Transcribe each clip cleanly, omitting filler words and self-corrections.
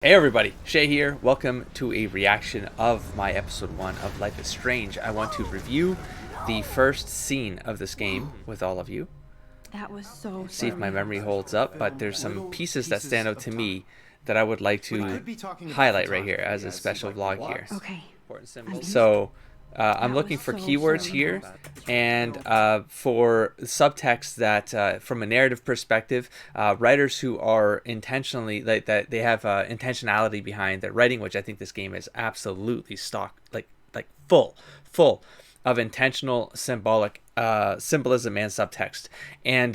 Hey everybody, Shay here. Welcome to a reaction of my episode 1 of Life is Strange. I want to review the first scene of this game with all of you. That was so See if my scary. memory holds up, but there's some pieces that stand out to me that I would like to highlight right here as a special vlog here. Okay. So I'm That looking was for so keywords scary. here and for subtext that from a narrative perspective, writers who are intentionally that they have intentionality behind their writing, which I think this game is absolutely stock like full of intentional symbolic symbolism and subtext. And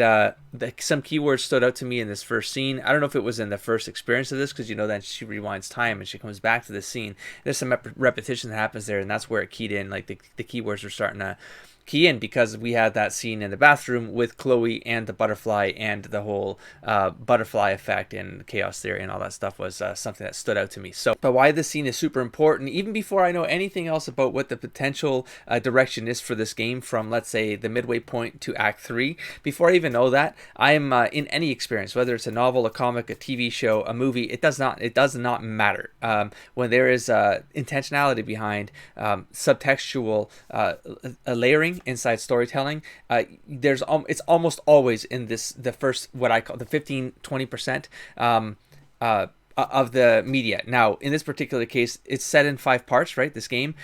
some keywords stood out to me in this first scene. I don't know if it was in the first experience of this, because you know that she rewinds time and she comes back to this scene. There's some repetition that happens there, and that's where it keyed in. Like the keywords were starting to key in, because we had that scene in the bathroom with Chloe and the butterfly, and the whole butterfly effect and chaos theory and all that stuff was something that stood out to me. So, but why this scene is super important, even before I know anything else about what the potential direction is for this game, from let's say the midway point to Act 3, before I even know that, I'm in any experience, whether it's a novel, a comic, a TV show, a movie, it does not matter. When there is intentionality behind subtextual layering inside storytelling, it's almost always in the first, what I call the 15-20% of the media. Now in this particular case, it's set in 5 parts, right, this game.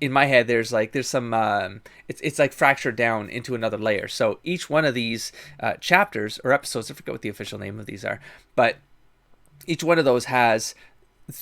In my head, there's some it's like fractured down into another layer. So each one of these chapters or episodes, I forget what the official name of these are, but each one of those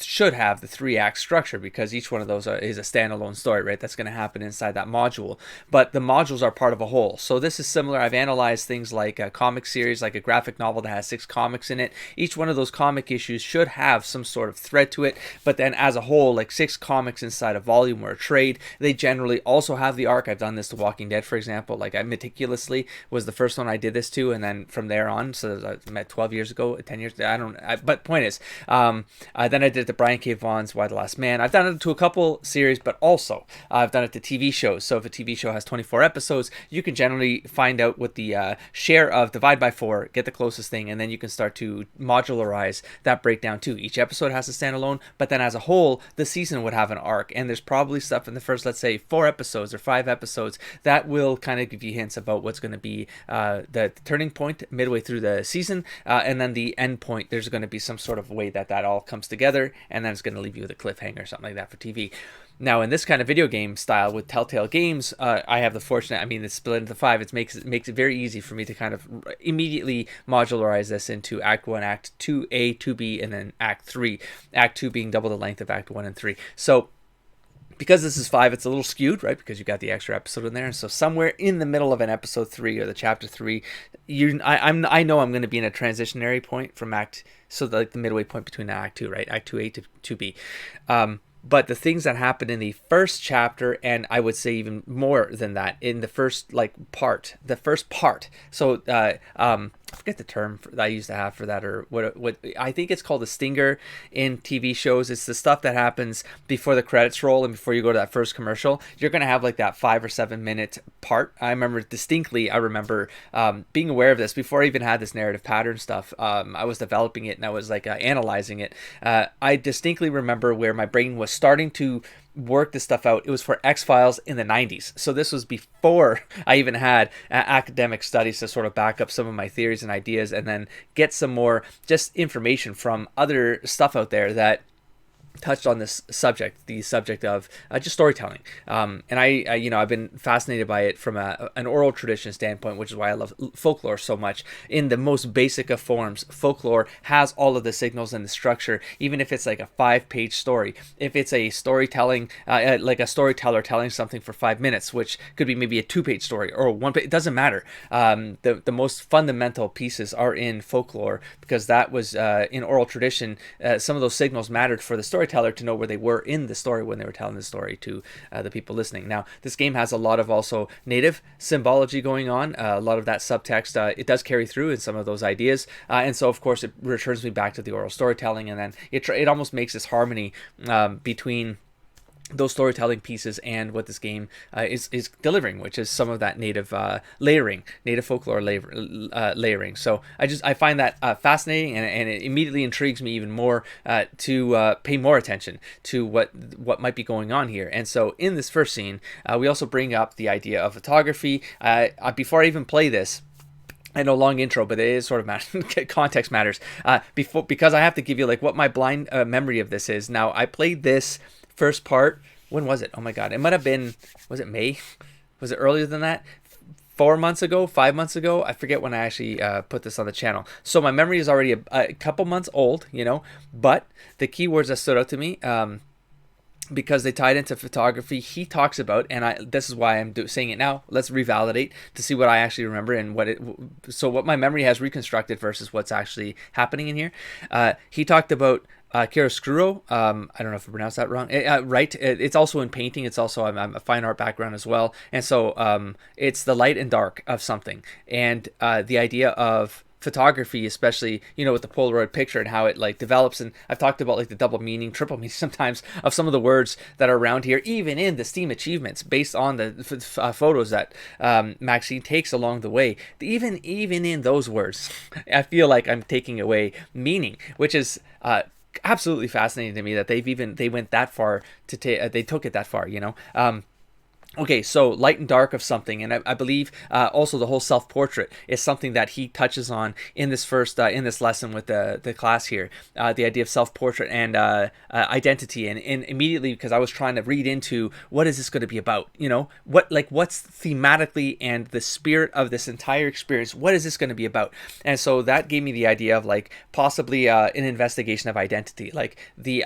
should have the 3-act structure, because each one of those is a standalone story, right? That's going to happen inside that module, but the modules are part of a whole. So this is similar. I've analyzed things like a comic series, like a graphic novel that has 6 comics in it. Each one of those comic issues should have some sort of thread to it, but then as a whole, like 6 comics inside a volume or a trade, they generally also have the arc. I've done this to Walking Dead, for example. Like, I meticulously was the first one I did this to, and then from there on, so I met 12 years ago, 10 years, but point is, then I did it to Brian K. Vaughan's Why the Last Man. I've done it to a couple series, but also I've done it to TV shows. So if a TV show has 24 episodes, you can generally find out what the share of, divide by 4, get the closest thing, and then you can start to modularize that breakdown too. Each episode has a standalone, but then as a whole, the season would have an arc, and there's probably stuff in the first, let's say, 4 episodes or 5 episodes that will kind of give you hints about what's going to be the turning point midway through the season, and then the end point. There's going to be some sort of way that all comes together, and then it's going to leave you with a cliffhanger or something like that for TV. Now, in this kind of video game style with Telltale Games, I have the fortunate, I mean, it's split into 5. It makes it very easy for me to kind of immediately modularize this into Act 1, Act 2A, 2B, and then Act 3. Act 2 being double the length of Act 1 and 3. So because this is 5, it's a little skewed, right? Because you got the extra episode in there. And so somewhere in the middle of an episode 3 or the chapter 3, I know I'm going to be in a transitionary point from Act, so like the midway point between Act 2, right? Act 2A to 2B. But the things that happen in the first chapter, and I would say even more than that, in the first the first part. So I forget the term that I used to have for that, or what I think it's called a stinger in TV shows. It's the stuff that happens before the credits roll and before you go to that first commercial. You're gonna have like that 5 or 7 minute part. I remember distinctly. I remember being aware of this before I even had this narrative pattern stuff. I was developing it and I was like analyzing it. I distinctly remember where my brain was starting to work this stuff out. It was for X-Files in the 90s. So this was before I even had academic studies to sort of back up some of my theories and ideas, and then get some more just information from other stuff out there that touched on this subject, the subject of just storytelling. And I've been fascinated by it from an oral tradition standpoint, which is why I love folklore so much. In the most basic of forms, folklore has all of the signals and the structure, even if it's like a 5-page story. If it's a storytelling, like a storyteller telling something for 5 minutes, which could be maybe a 2-page story or 1 page, it doesn't matter. The most fundamental pieces are in folklore, because that was in oral tradition. Some of those signals mattered for the storyteller to know where they were in the story when they were telling the story to the people listening. Now, this game has a lot of also native symbology going on, a lot of that subtext. It does carry through in some of those ideas, and so of course it returns me back to the oral storytelling, and then it almost makes this harmony between those storytelling pieces and what this game is delivering, which is some of that native layering, native folklore layering. So I find that fascinating, and it immediately intrigues me even more to pay more attention to what might be going on here. And so in this first scene, we also bring up the idea of photography. Before I even play this, I know, long intro, but it is sort of context matters. Because I have to give you like what my blind memory of this is. Now, I played this first part. When was it? Oh my god, it might have been. Was it May? Was it earlier than that? 4 months ago, 5 months ago. I forget when I actually put this on the channel. So my memory is already a couple months old, you know. But the keywords that stood out to me. Because they tied into photography, he talks about, and this is why I'm saying it now. Let's revalidate to see what I actually remember and what my memory has reconstructed versus what's actually happening in here. He talked about chiaroscuro. I don't know if I pronounced that wrong. Right. It's also in painting. It's also I'm a fine art background as well, and so it's the light and dark of something, and the idea of photography, especially, you know, with the Polaroid picture and how it like develops. And I've talked about like the double meaning, triple meaning sometimes of some of the words that are around here, even in the Steam achievements based on the photos that Maxine takes along the way. Even in those words, I feel like I'm taking away meaning, which is absolutely fascinating to me that they went that far to they took it that far, you know. Okay, so light and dark of something, and I believe also the whole self-portrait is something that he touches on in this first in this lesson with the class here. The idea of self-portrait and identity, and immediately, because I was trying to read into what is this going to be about, you know, what's thematically and the spirit of this entire experience. What is this going to be about? And so that gave me the idea of like possibly an investigation of identity, like the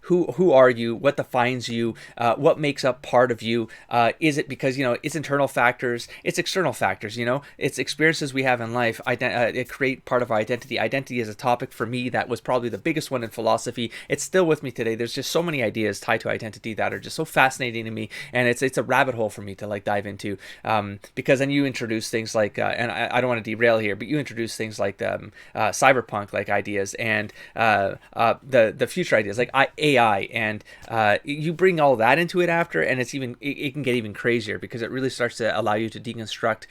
who are you, what defines you, what makes up part of you. Is it because, you know, it's internal factors, it's external factors, you know, it's experiences we have in life, it create part of our identity. Identity is a topic for me that was probably the biggest one in philosophy. It's still with me today. There's just so many ideas tied to identity that are just so fascinating to me, and it's a rabbit hole for me to like dive into, because then you introduce things like, and I don't want to derail here, but you introduce things like cyberpunk like ideas and the future ideas like AI, and you bring all that into it after, and it can get even crazier because it really starts to allow you to deconstruct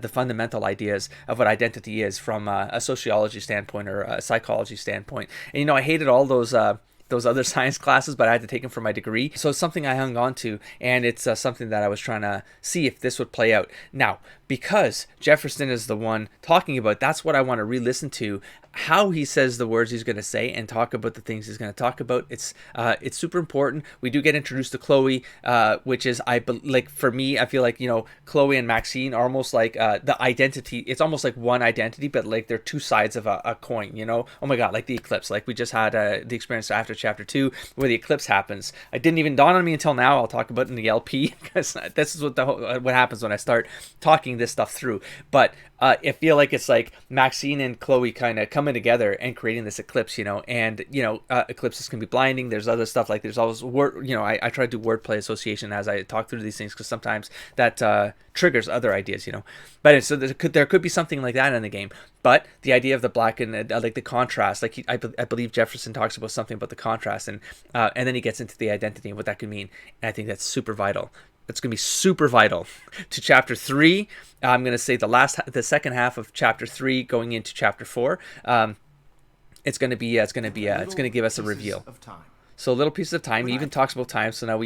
the fundamental ideas of what identity is from a sociology standpoint or a psychology standpoint. And, you know, I hated all those other science classes, but I had to take them for my degree. So it's something I hung on to, and it's something that I was trying to see if this would play out. Now, because Jefferson is the one talking about, that's what I want to re-listen to, how he says the words he's going to say and talk about the things he's going to talk about. It's super important. We do get introduced to Chloe, which is, like, for me, I feel like, you know, Chloe and Maxine are almost like the identity. It's almost like one identity, but like they're two sides of a coin, you know? Oh my God, like the eclipse. Like we just had the experience after chapter 2 where the eclipse happens. It didn't even dawn on me until now. I'll talk about it in the LP because this is what happens when I start talking this stuff through. But I feel like it's like Maxine and Chloe kind of coming together and creating this eclipse, you know, and, you know, eclipses can be blinding. There's other stuff, like there's always you know, I try to do wordplay association as I talk through these things because sometimes that triggers other ideas, you know. But so there could be something like that in the game. But the idea of the black and like the contrast, like I believe Jefferson talks about something about the contrast, and then he gets into the identity and what that could mean. And I think that's super vital. It's going to be super vital to chapter 3. I'm going to say the second half of chapter 3 going into chapter 4. It's going to give us a reveal. So little pieces of time. He even talks about time. So now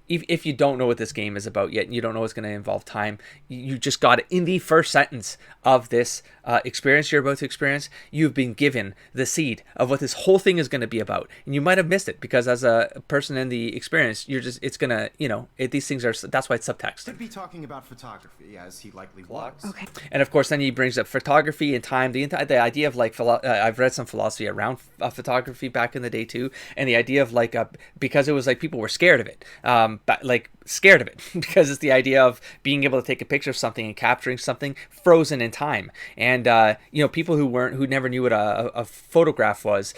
if you don't know what this game is about yet, and you don't know it's going to involve time, you just got it in the first sentence of this experience you're about to experience. You've been given the seed of what this whole thing is going to be about, and you might have missed it because as a person in the experience, it's gonna, you know, these things are. That's why it's subtext. Could be talking about photography, as he likely was. Okay. And of course, then he brings up photography and time. The idea of like I've read some philosophy around photography back in the day too, and the idea of like because it was like people were scared of it. Scared of it because it's the idea of being able to take a picture of something and capturing something frozen in time. And you know, people who never knew what a photograph was,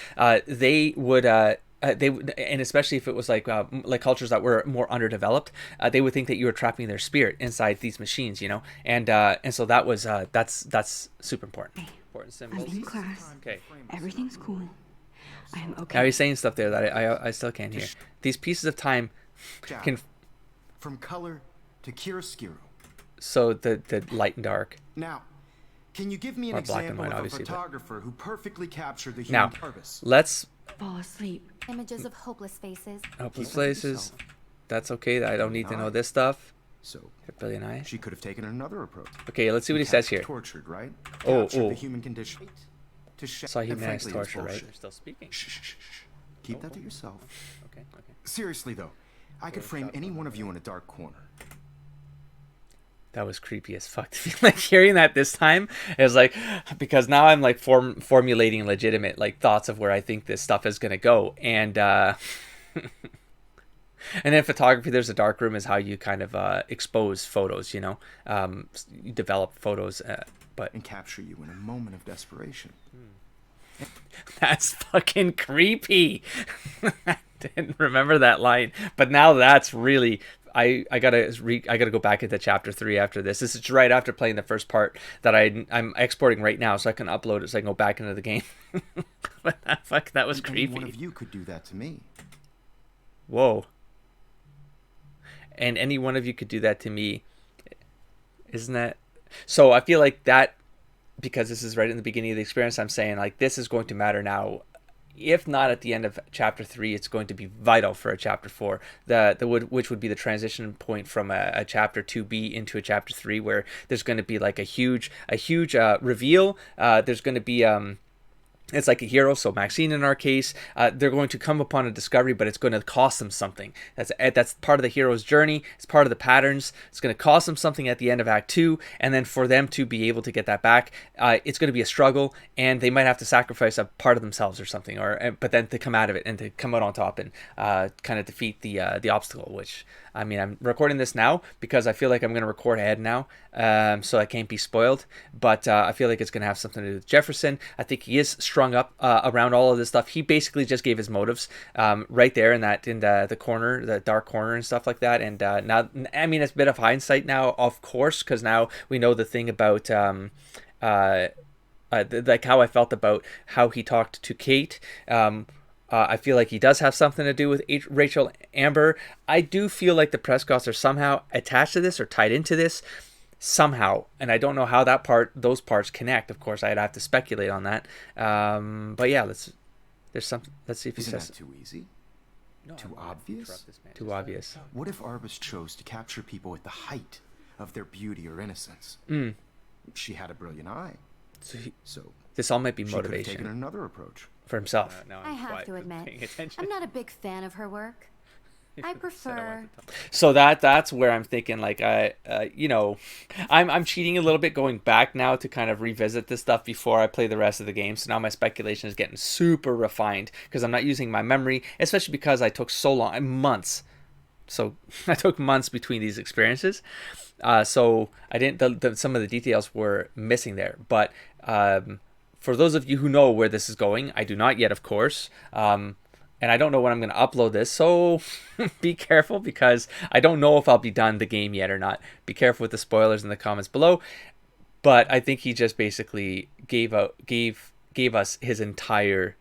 they would and especially if it was like cultures that were more underdeveloped, they would think that you were trapping their spirit inside these machines, you know. And so that was that's super important. Important symbols. I'm in class. Okay. Everything's cool. I'm Now okay. he's saying stuff there that I still can't hear. These pieces of time Jack, can from color to chiaroscuro. so the light and dark, Now, can you give me an or black and example white, of a obviously. But photographer who perfectly captured the now human purpose? let's Fall asleep. Images of hopeless faces. hopeless Keep that to places. yourself. That's okay. I don't need to know Eye. this stuff. So, Brilliant eye. she could have taken another approach. Okay, let's see what he says here. Tortured, right? Oh, Captured oh. the human condition. To Saw and human as frankly, it was torture, right? bullshit. They're still speaking. Shh, shh, shh, shh. Keep that to yourself. Okay. Seriously, though, I could frame any one of you in a dark corner. That was creepy as fuck. Like hearing that this time is like, because now I'm like formulating legitimate like thoughts of where I think this stuff is gonna go, and and in photography, there's a dark room is how you kind of expose photos. You know, you develop photos, but And capture you in a moment of desperation. that's fucking creepy. I didn't remember that line, but now that's really. I gotta go back into chapter 3 after this. This is right after playing the first part that I'm exporting right now, so I can upload it so I can go back into the game. But that was And creepy. any one of you could do that to me. Whoa. And any one of you could do that to me. Isn't that? So I feel like that, because this is right in the beginning of the experience, I'm saying like this is going to matter now. If not at the end of chapter 3, it's going to be vital for a chapter 4. Which would be the transition point from a chapter 2B into a chapter 3, where there's going to be like a huge reveal. There's going to be it's like a hero, so Maxine in our case, they're going to come upon a discovery, but it's going to cost them something. That's part of the hero's journey. It's part of the patterns. It's going to cost them something at the end of Act 2, and then for them to be able to get that back, it's going to be a struggle, and they might have to sacrifice a part of themselves or something, but then to come out of it and to come out on top and kind of defeat the obstacle. Which, I mean, I'm recording this now because I feel like I'm going to record ahead now, so I can't be spoiled. But I feel like it's going to have something to do with Jefferson. I think he is strung up around all of this stuff. He basically just gave his motives right there in the corner, the dark corner and stuff like that. And now, I mean, it's a bit of hindsight now, of course, because now we know the thing about like how I felt about how he talked to Kate. I feel like he does have something to do with Rachel Amber. I do feel like the Prescotts are somehow attached to this or tied into this somehow, and I don't know how those parts connect. Of course, I'd have to speculate on that. But yeah, let's see if he Isn't says that too easy? no, Too I'm not obvious? interrupt this man. Too obvious. What if Arbus chose to capture people at the height of their beauty or innocence? She had a brilliant eye, so This all might be she could have taken motivation another approach. for himself. I have to admit, I'm not a big fan of her work. I prefer. So that's where I'm thinking, like, I'm cheating a little bit, going back now to kind of revisit this stuff before I play the rest of the game. So now my speculation is getting super refined because I'm not using my memory, especially because I took so long, months. So I took months between these experiences. So I didn't. Some of the details were missing there, but for those of you who know where this is going, I do not yet, of course. And I don't know when I'm going to upload this, so be careful because I don't know if I'll be done the game yet or not. Be careful with the spoilers in the comments below. But I think he just basically gave us his entire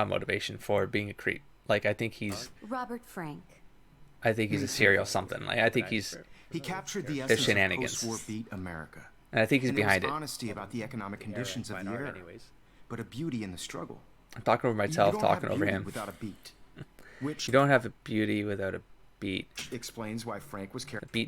motivation for being a creep. Like I think he's Robert Frank. a serial something. Like I think he's, He captured the There's essence of shenanigans. post-war beat America. and I think he's And there was behind it. honesty about the economic conditions of the era, but a beauty in the struggle. I'm talking over myself, You don't have talking over beauty him. without a beat, which You don't have a beauty without a beat. explains why Frank was careful. The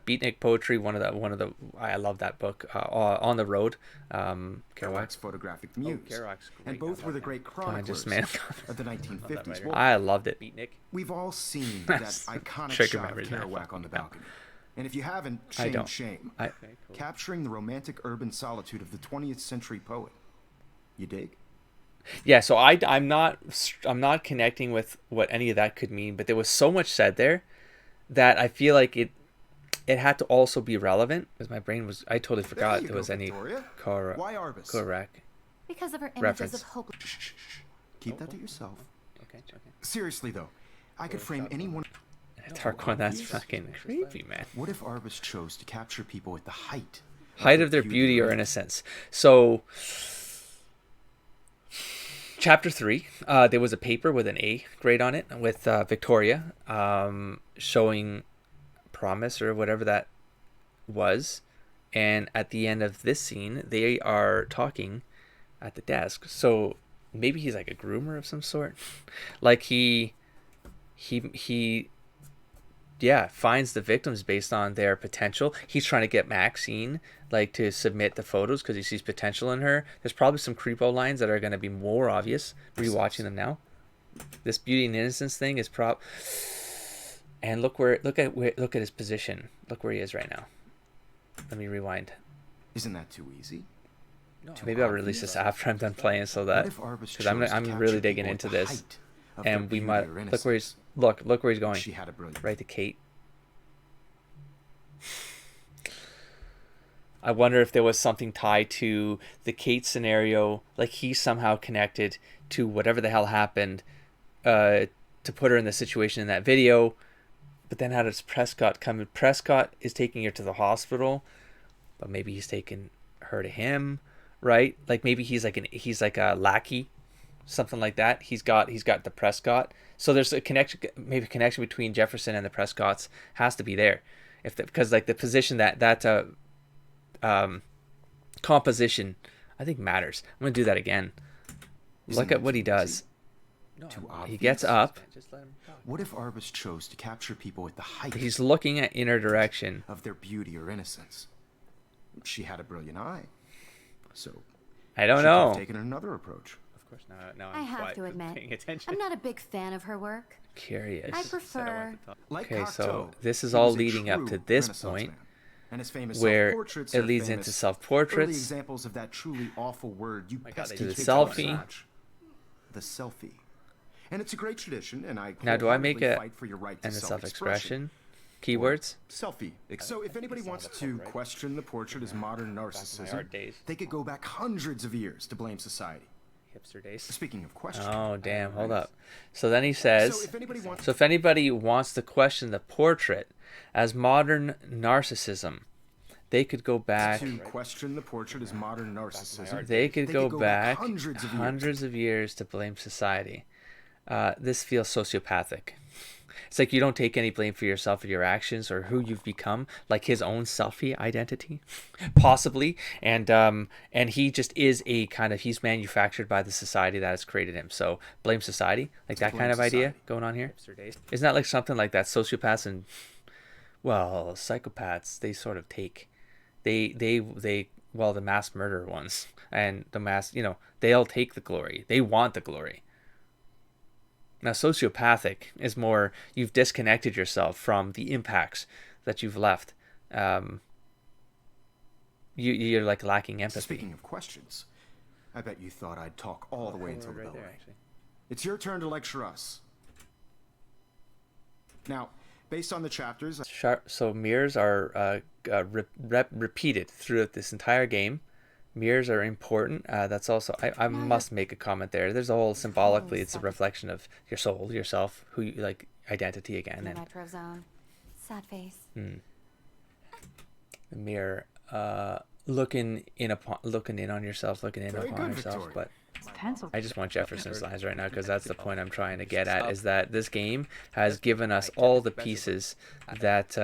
Beatnik poetry, one of the I love that book. On the Road, Kerouac. Kerouac's photographic muse, Kerouac's great. and both were the great chroniclers man. of the 1950s. Well, I loved it. Beatnik. we've all seen that iconic Trigger shot of memories, man. Kerouac on the balcony. And if you haven't, I shame, don't. shame. I Capturing the romantic urban solitude of the 20th century poet. You dig? yeah. So I'm not connecting with what any of that could mean, but there was so much said there that I feel like it had to also be relevant because my brain was, I totally forgot you there go, was any Victoria. correct. Why Arbus? Because of her images Reference. of hopeless. Shh, shh, shh. Keep that to yourself. Okay. Seriously though, I could frame anyone. Dark one. That's fucking creepy, man. What if Arbus chose to capture people at the height Height of their beauty or innocence. So Chapter 3, there was a paper with an A grade on it with Victoria showing promise or whatever that was. And at the end of this scene, they are talking at the desk. So maybe he's like a groomer of some sort. Like he finds the victims based on their potential. He's trying to get Maxine like to submit the photos because he sees potential in her. There's probably some creepo lines that are going to be more obvious rewatching them now. This beauty and innocence thing is and look at his position. Look where he is right now. Let me rewind. Isn't that too easy? No, maybe I'll release this after I'm done playing, so that because I'm really digging into this, and we might look where he's going. She had a brilliant. Right to Kate. I wonder if there was something tied to the Kate scenario, like he's somehow connected to whatever the hell happened, to put her in the situation in that video. But then how does Prescott come in? Prescott is taking her to the hospital, but maybe he's taking her to him, right? Like maybe he's like a lackey, something like that. He's got the Prescott. So there's a connection, maybe a connection between Jefferson and the Prescotts has to be there, because like the position that composition, I think matters. I'm gonna do that again. Look at what he does. He gets up. What if Arbus chose to capture people at the height? He's looking at inner direction of their beauty or innocence. She had a brilliant eye, so I don't she know. could have taken another approach. Of course, now I have to admit, I'm not a big fan of her work. Curious. I prefer. Okay, so this is all leading up to this point, where it leads into self-portraits. Early examples of that truly awful word you pesky to the kids selfie. The selfie. And it's a great tradition, and I Now, do I make it fight for your right to and the self-expression? Keywords? Selfie. So if anybody wants to question the portrait as modern narcissism, they could go back hundreds of years to blame society. Hipster days. Speaking of questions. Oh, damn. Hold up. So then he says, so if anybody wants to question the portrait as modern narcissism, they could go back. To question the portrait as modern narcissism. They could go back hundreds of years to blame society. This feels sociopathic. It's like you don't take any blame for yourself or your actions or who you've become, like his own selfie identity, possibly. And he just is he's manufactured by the society that has created him. So blame society, like that kind of idea going on here. Isn't that like something like that? Sociopaths and, well, psychopaths, they sort of take, the mass murderer ones and the mass, they'll take the glory. They want the glory. Now, sociopathic is more you've disconnected yourself from the impacts that you've left. You're like lacking empathy. Speaking of questions, I bet you thought I'd talk all the way until the bell rang. It's your turn to lecture us. Now, based on the chapters... So mirrors are repeated throughout this entire game. Mirrors are important. That's also I must make a comment there. There's a whole symbolically, it's a reflection of your soul, yourself, who you like, identity again. And retro zone. Sad face. The mirror, looking in on yourself, looking in upon yourself. But I just want Jefferson's lines right now because that's the point I'm trying to get at, is that this game has given us all the pieces that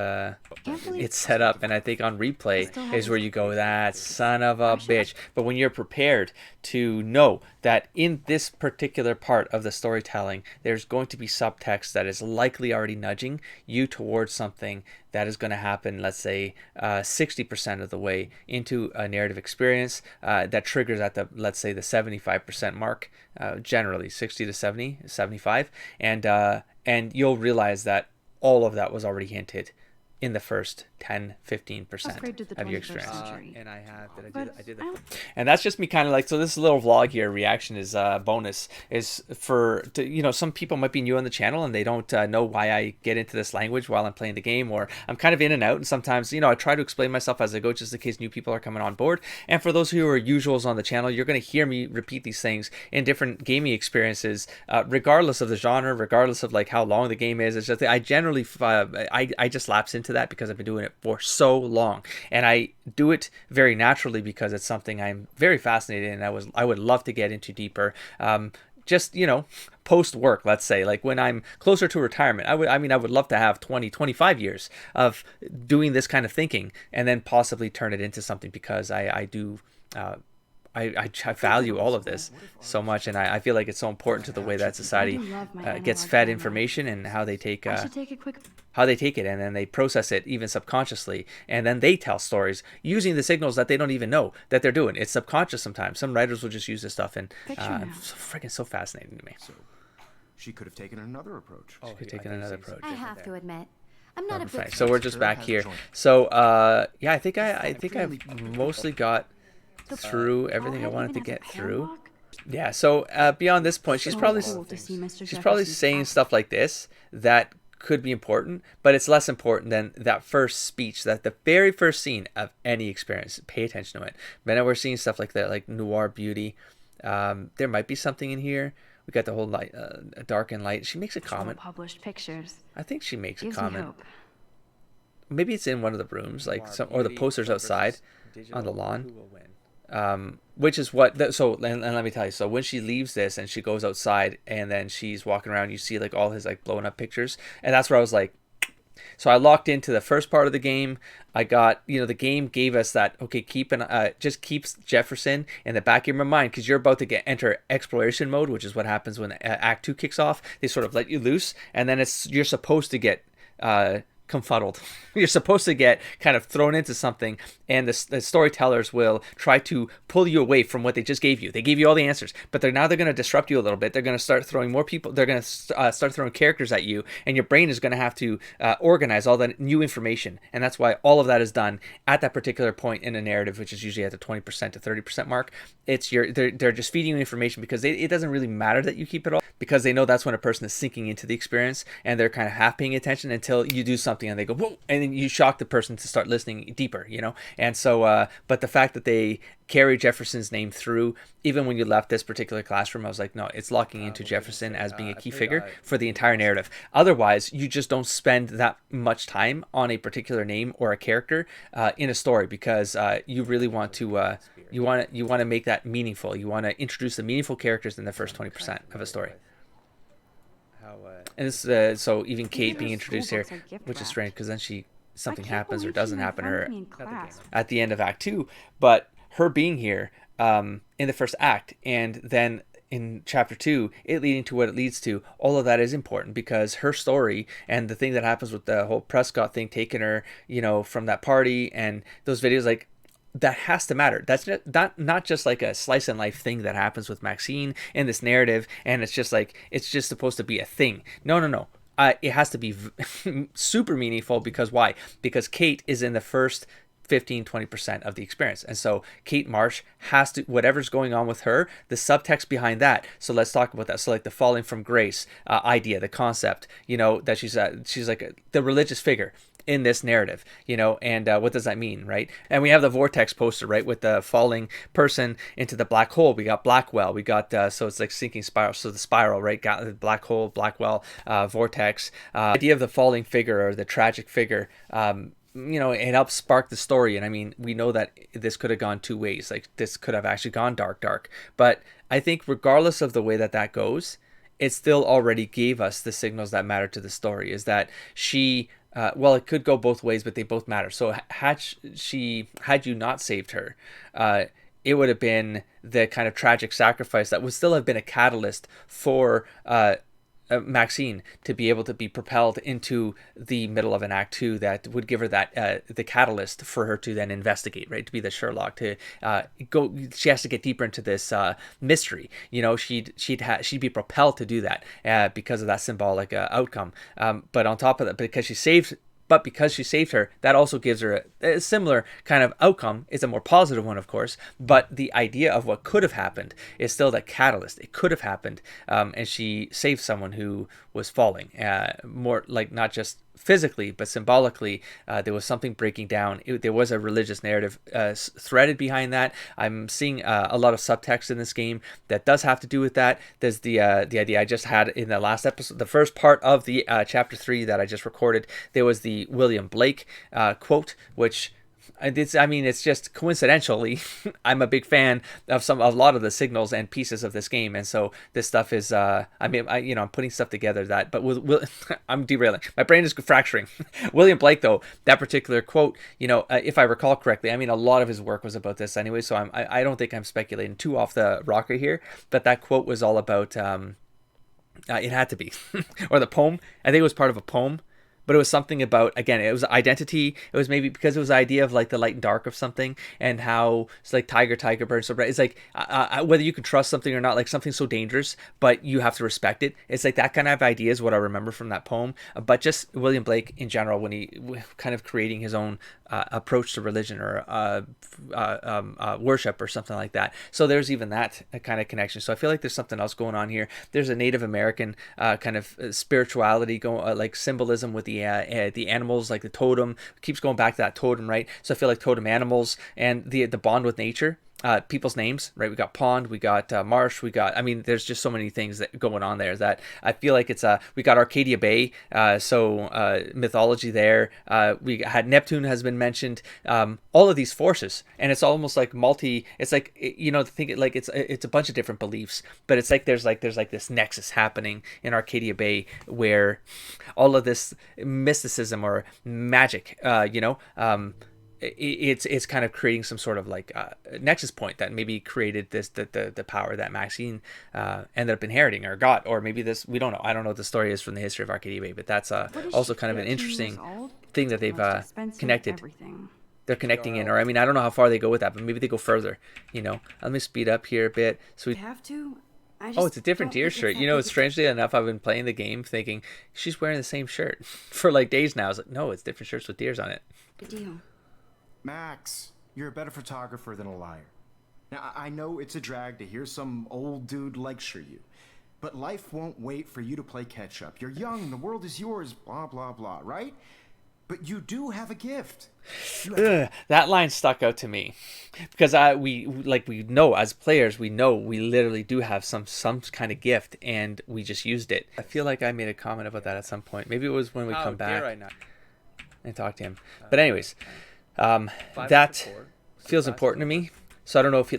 it's set up, and I think on replay is where you go, that son of a bitch. But when you're prepared to know that in this particular part of the storytelling there's going to be subtext that is likely already nudging you towards something that is going to happen, let's say 60% of the way into a narrative experience that triggers at the, let's say, the 75% mark, generally 60 to 70, 75, and you'll realize that all of that was already hinted in the first 10-15% of your experience. And I did that. And that's just me kind of like, so this little vlog here, reaction is bonus, is for, some people might be new on the channel and they don't know why I get into this language while I'm playing the game, or I'm kind of in and out, and sometimes, I try to explain myself as I go just in case new people are coming on board. And for those who are usuals on the channel, you're going to hear me repeat these things in different gaming experiences, regardless of the genre, regardless of like how long the game is. It's just, I generally, I just lapse into that because I've been doing it for so long, and I do it very naturally because it's something I'm very fascinated in. I would love to get into deeper. just, post work, let's say, like when I'm closer to retirement. I would love to have 20, 25 years of doing this kind of thinking, and then possibly turn it into something, because I do I value all of this so much, and I feel like it's so important to the way that society gets fed information, and how they take it, and then they process it even subconsciously, and then they tell stories using the signals that they don't even know that they're doing. It's subconscious sometimes. Some writers will just use this stuff, and it's freaking so fascinating to me. So she could have taken another approach. She could have taken another approach. I have to admit, I'm not a big So we're just back here. So yeah, I think I've mostly got through everything I wanted to get through. Yeah, so beyond this point, she's probably saying stuff like this that could be important, but it's less important than that first speech, that the very first scene of any experience. Pay attention to it. Then we're seeing stuff like that, like noir beauty. There might be something in here. We got the whole light, dark and light. She makes a comment. Published pictures. I think she makes a comment. Maybe it's in one of the rooms, like or the posters outside on the lawn. Which is what. So and let me tell you. So when she leaves this and she goes outside, and then she's walking around, you see like all his like blown up pictures, and that's where I was like. So I locked into the first part of the game. I got, the game gave us that, okay, just keeps Jefferson in the back of your mind, because you're about to enter exploration mode, which is what happens when Act 2 kicks off. They sort of let you loose, and then you're supposed to get confuddled. You're supposed to get kind of thrown into something, and the storytellers will try to pull you away from what they just gave you. They gave you all the answers, but they're going to disrupt you a little bit. They're going to start throwing more people. They're going to start throwing characters at you, and your brain is going to have to organize all the new information. And that's why all of that is done at that particular point in a narrative, which is usually at the 20% to 30% mark. They're just feeding you information, because it doesn't really matter that you keep it all, because they know that's when a person is sinking into the experience, and they're kind of half paying attention until you do something and they go, whoa, and then you shock the person to start listening deeper, And so, but the fact that they carry Jefferson's name through, even when you left this particular classroom, I was like, no, it's locking into Jefferson as being a key figure for the entire narrative. Otherwise, you just don't spend that much time on a particular name or a character in a story, because you really want to you want to make that meaningful. You want to introduce the meaningful characters in the first 20% of a story. And this, so even Kate being introduced here, which is strange, because then something happens or doesn't happen to her at the end of Act 2. But her being here in the first act, and then in Chapter 2, it leading to what it leads to, all of that is important, because her story and the thing that happens with the whole Prescott thing taking her, from that party, and those videos, like, that has to matter. That's not just like a slice and life thing that happens with Maxine in this narrative, and it's just supposed to be a thing. No. It has to be super meaningful, because why? Because Kate is in the first 15-20% of the experience, and so Kate Marsh has to, whatever's going on with her, the subtext behind that. So let's talk about that. So like the falling from grace idea, the concept, that she's like the religious figure in this narrative, and what does that mean, right? And we have the vortex poster, right, with the falling person into the black hole. We got Blackwell. We got so it's like sinking spiral. So the spiral, right, got the black hole, Blackwell, vortex. Idea of the falling figure or the tragic figure. It helps spark the story. And I mean, we know that this could have gone two ways. Like, this could have actually gone dark. But I think regardless of the way that goes, it still already gave us the signals that matter to the story. Is that she, it could go both ways, but they both matter. So had you not saved her, it would have been the kind of tragic sacrifice that would still have been a catalyst for Maxine to be able to be propelled into the middle of an Act 2 that would give her that the catalyst for her to then investigate, right, to be the Sherlock, to go. She has to get deeper into this mystery. She'd be propelled to do that because of that symbolic outcome. But on top of that, because she saved her, that also gives her a similar kind of outcome. It's a more positive one, of course, but the idea of what could have happened is still that catalyst. It could have happened, and she saved someone who was falling, more like not just physically, but symbolically. There was something breaking down. There was a religious narrative threaded behind that. I'm seeing a lot of subtext in this game that does have to do with that. There's the idea I just had in the last episode, the first part of the Chapter 3 that I just recorded. There was the William Blake quote, which It's just coincidentally, I'm a big fan of a lot of the signals and pieces of this game, and so this stuff is. I'm putting stuff together but I'm derailing. My brain is fracturing. William Blake, though, that particular quote, if I recall correctly, a lot of his work was about this anyway, so I don't think I'm speculating too off the rocker here, but that quote was all about. It had to be, or the poem. I think it was part of a poem. But it was something about, again, it was identity. It was maybe because it was the idea of like the light and dark of something, and how it's like tiger, bird, so bright. It's like whether you can trust something or not, like something so dangerous, but you have to respect it. It's like that kind of idea is what I remember from that poem. But just William Blake in general, when he kind of creating his own approach to religion or worship or something like that. So there's even that kind of connection. So I feel like there's something else going on here. There's a Native American kind of spirituality going, like symbolism with the animals, like the totem. It keeps going back to that totem, right? So I feel like totem animals and the bond with nature. People's names, right? We got pond, we got marsh, there's just so many things that going on there that I feel like it's we got Arcadia Bay, mythology there. We had Neptune has been mentioned, all of these forces, and it's almost like it's like, think it like it's a bunch of different beliefs, but it's like there's this nexus happening in Arcadia Bay where all of this mysticism or magic, it's kind of creating some sort of like nexus point that maybe created the power that Maxine ended up inheriting or got, or maybe this, we don't know. I don't know what the story is from the history of Arcadia Bay, but that's also kind of an interesting thing that they've connected. Everything. They're connecting in, or I don't know how far they go with that, but maybe they go further. Let me speed up here a bit. So we have to. It's a different deer shirt. Strangely enough, I've been playing the game thinking she's wearing the same shirt for like days now. I was like, no, it's different shirts with deers on it. Good deal. Max, you're a better photographer than a liar. Now, I know it's a drag to hear some old dude lecture you, but life won't wait for you to play catch up. You're young, the world is yours, blah, blah, blah, right? But you do have a gift. That line stuck out to me because we know as players, we literally do have some kind of gift, and we just used it. I feel like I made a comment about that at some point. Maybe it was when we come back and talk to him. But anyways, that feels important to me. So I don't know if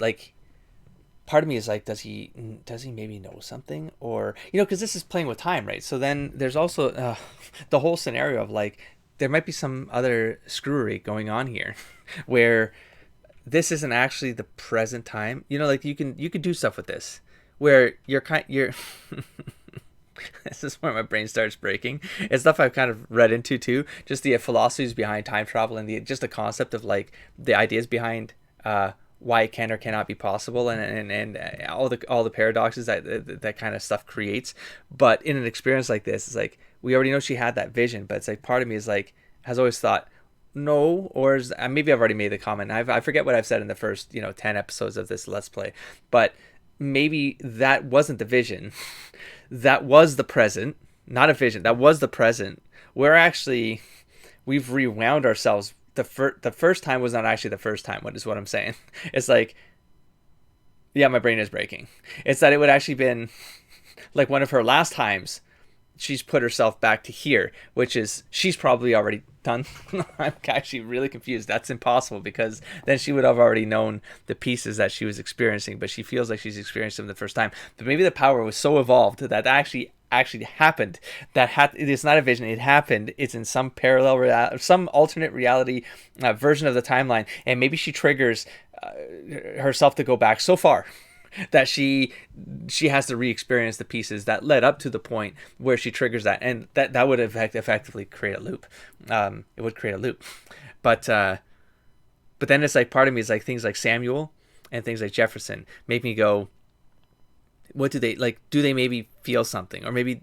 part of me is like, does he maybe know something, or because this is playing with time, right? So then there's also the whole scenario of like, there might be some other screwery going on here where this isn't actually the present time. Like you can do stuff with this where you're this is where my brain starts breaking. It's stuff I've kind of read into too, just the philosophies behind time travel and just the concept of like the ideas behind why it can or cannot be possible, and all the paradoxes that kind of stuff creates. But in an experience like this, it's like, we already know she had that vision, but it's like part of me is like, has always thought no, or maybe I've already made the comment. I forget what I've said in the first 10 episodes of this Let's Play, but maybe that wasn't the vision. That was the present, not a vision. That was the present. We've rewound ourselves. The first time was not actually the first time. What is what I'm saying? It's like, yeah, my brain is breaking. It's that it would actually been like one of her last times. She's put herself back to here, which is she's probably already done. I'm actually really confused. That's impossible, because then she would have already known the pieces that she was experiencing, but she feels like she's experienced them the first time. But maybe the power was so evolved that actually happened. It's not a vision. It happened. It's in some some alternate reality version of the timeline, and maybe she triggers herself to go back so far that she has to re-experience the pieces that led up to the point where she triggers that, and that would effectively create a loop. It would create a loop, but then it's like, part of me is like, things like Samuel and things like Jefferson make me go, what do they like? Do they maybe feel something, or maybe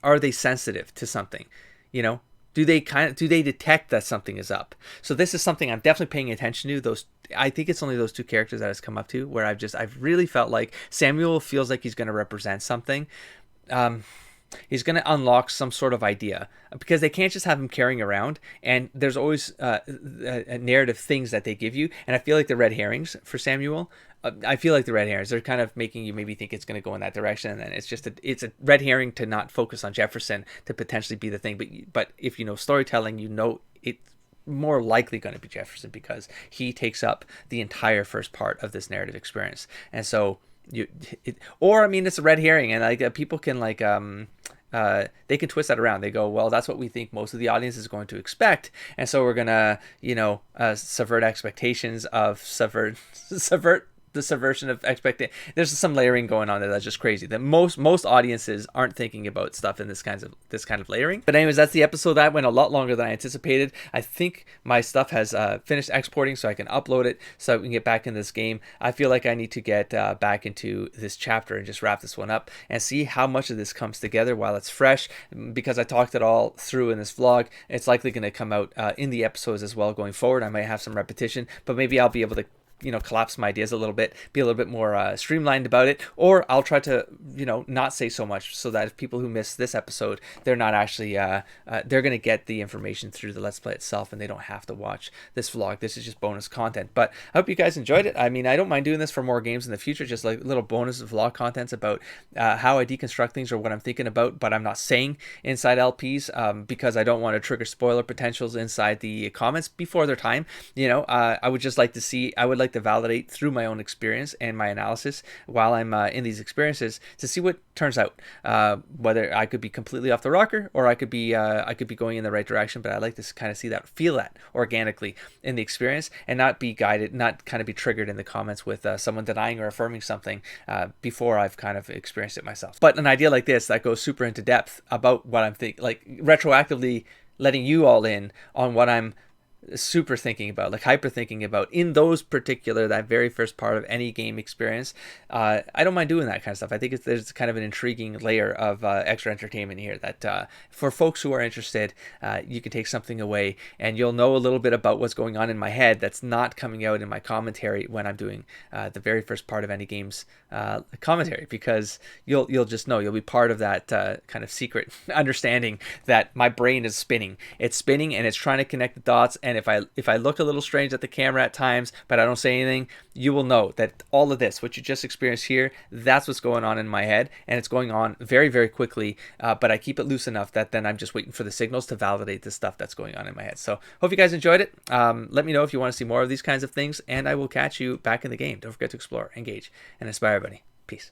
are they sensitive to something? Do they detect that something is up? So this is something I'm definitely paying attention to. I think it's only those two characters that has come up to where I've really felt like Samuel feels like he's going to represent something. He's going to unlock some sort of idea, because they can't just have him carrying around, and there's always narrative things that they give you. And I feel like the red herrings for Samuel, they're kind of making you maybe think it's going to go in that direction, and then it's a red herring to not focus on Jefferson to potentially be the thing. But if you know storytelling, it more likely going to be Jefferson, because he takes up the entire first part of this narrative experience. And so or I mean, it's a red herring, and like people can like they can twist that around. They go, well, that's what we think most of the audience is going to expect, and so we're gonna, subvert expectations of subvert the subversion of expectation. There's some layering going on there that's just crazy. That most audiences aren't thinking about stuff in this kind of layering. But anyways, that's the episode. That went a lot longer than I anticipated. I think my stuff has finished exporting, so I can upload it so we can get back in this game. I feel like I need to get back into this chapter and just wrap this one up and see how much of this comes together while it's fresh. Because I talked it all through in this vlog, it's likely going to come out in the episodes as well going forward. I might have some repetition, but maybe I'll be able to collapse my ideas a little bit, be a little bit more streamlined about it, or I'll try to, not say so much, so that if people who miss this episode, they're not actually, they're going to get the information through the Let's Play itself, and they don't have to watch this vlog. This is just bonus content. But I hope you guys enjoyed it. I mean, I don't mind doing this for more games in the future, just like little bonus vlog contents about how I deconstruct things or what I'm thinking about, but I'm not saying inside LPs because I don't want to trigger spoiler potentials inside the comments before their time. I would just like to see, I would like to validate through my own experience and my analysis while I'm in these experiences to see what turns out. Whether I could be completely off the rocker, or I could be going in the right direction. But I like to kind of feel that organically in the experience, and not be guided, not kind of be triggered in the comments with someone denying or affirming something before I've kind of experienced it myself. But an idea like this that goes super into depth about what I'm thinking, like retroactively letting you all in on what I'm super thinking about, like hyper thinking about in that very first part of any game experience. I don't mind doing that kind of stuff. I think there's kind of an intriguing layer of extra entertainment here that for folks who are interested, you can take something away, and you'll know a little bit about what's going on in my head that's not coming out in my commentary when I'm doing the very first part of any game's commentary, because you'll just know, you'll be part of that kind of secret understanding that my brain is spinning. It's spinning and it's trying to connect the dots. And if I look a little strange at the camera at times, but I don't say anything, you will know that all of this, what you just experienced here, that's what's going on in my head, and it's going on very, very quickly. But I keep it loose enough that then I'm just waiting for the signals to validate the stuff that's going on in my head. So hope you guys enjoyed it. Let me know if you want to see more of these kinds of things, and I will catch you back in the game. Don't forget to explore, engage, and inspire everybody. Peace.